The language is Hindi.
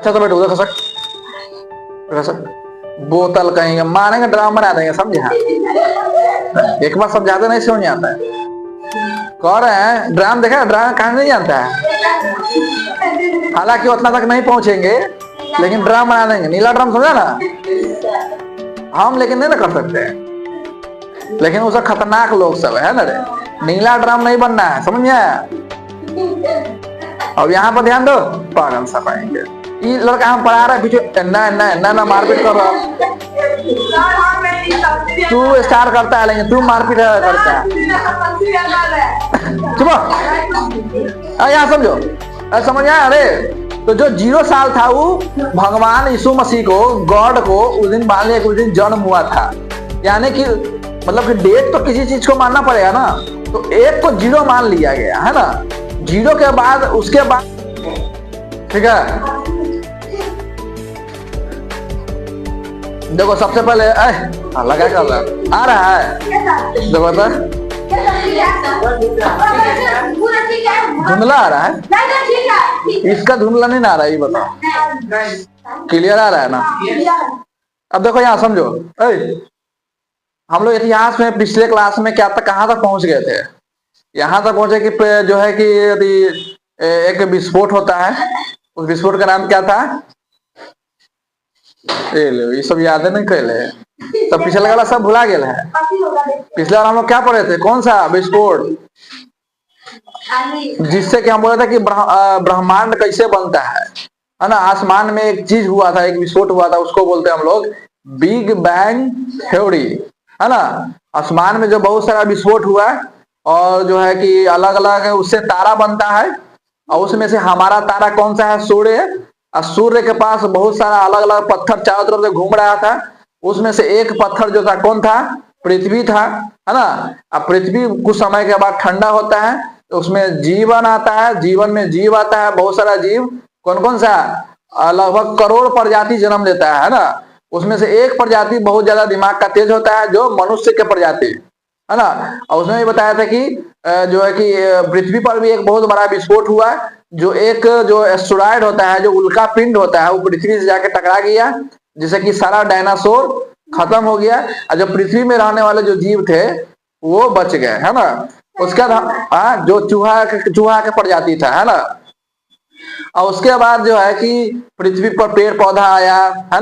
अच्छा तो बेटो उधर खसक खसक। बोतल कहेंगे, मारेंगे, ड्रामा बना देंगे, समझे? एक बार समझाते नहीं समझ आता है। कह रहे हैं ड्राम देखा, ड्राम कहां नहीं जानता है, हालांकि उतना तक नहीं पहुंचेंगे लेकिन ड्राम बना देंगे। नीला ड्राम समझा ना हम, लेकिन नहीं ना कर सकते, लेकिन उसका खतरनाक लोग सब है ना रे। नीला ड्राम नहीं बनना है, समझ में आया? अब यहाँ पर ध्यान दो, पागल सब आएंगे। ये लड़का हम पढ़ा रहा है पीछे, ना मारपीट कर रहा। तू स्टार करता है लेकिन तू मारपीट करता है। चुप, यहाँ समझो, समझ आया? अरे तो जो 0 साल था वो भगवान यीशु मसीह को, गॉड को उस दिन मान लिया, उस दिन जन्म हुआ था। यानी कि मतलब कि डेट तो किसी चीज को मानना पड़ेगा ना, तो 1 को 0 मान लिया गया है ना। 0 के बाद उसके बाद ठीक है। देखो सबसे पहले लगा कर आ रहा है, देखो तो धुंधला आ रहा है, इसका धुंधला नहीं आ रहा है, ये बताओ क्लियर आ रहा है ना? अब देखो यहाँ समझो, हम लोग इतिहास में पिछले क्लास में क्या तक कहां तक पहुंच गए थे? यहां तक पहुंचे कि जो है कि यदि एक विस्फोट होता है, उस विस्फोट का नाम क्या था? ये सब याद नहीं कैले, सब पिछले वाला सब भुला गया है। पिछले बार हम लोग क्या पढ़े थे? कौन सा विस्फोट? जिससे कि हम बोले थे कि ब्रह्मांड कैसे बनता है ना। आसमान में एक चीज हुआ था, एक विस्फोट हुआ था, उसको बोलते हैं हम लोग बिग बैंग थ्योरी, है ना। आसमान में जो बहुत सारा विस्फोट हुआ और जो है कि अलग अलग उससे तारा बनता है, और उसमें से हमारा तारा कौन सा है? सूर्य। और सूर्य के पास बहुत सारा अलग अलग पत्थर चारों तरफ से घूम रहा था। उसमें से एक पत्थर जो था कौन था? पृथ्वी था, है ना। अब पृथ्वी कुछ समय के बाद ठंडा होता है तो उसमें जीवन आता है, जीवन में जीव आता है, बहुत सारा जीव। कौन कौन सा? लगभग करोड़ प्रजाति जन्म लेता है ना। उसमें से एक प्रजाति बहुत ज्यादा दिमाग का तेज होता है, जो मनुष्य के प्रजाति, है ना। और उसमें भी बताया था कि जो है कि पृथ्वी पर भी एक बहुत बड़ा विस्फोट हुआ, जो एक जो एस्टेरॉयड होता है, जो उल्का पिंड होता है, वो पृथ्वी से जाके टकरा गया, जिससे कि सारा डायनासोर खत्म हो गया, और जो पृथ्वी में रहने वाले जो जीव थे वो बच गए, है ना। उसके बाद जो चूहा के प्रजाति था, है ना। और उसके बाद जो है कि पृथ्वी पर पेड़ पौधा आया, है ना।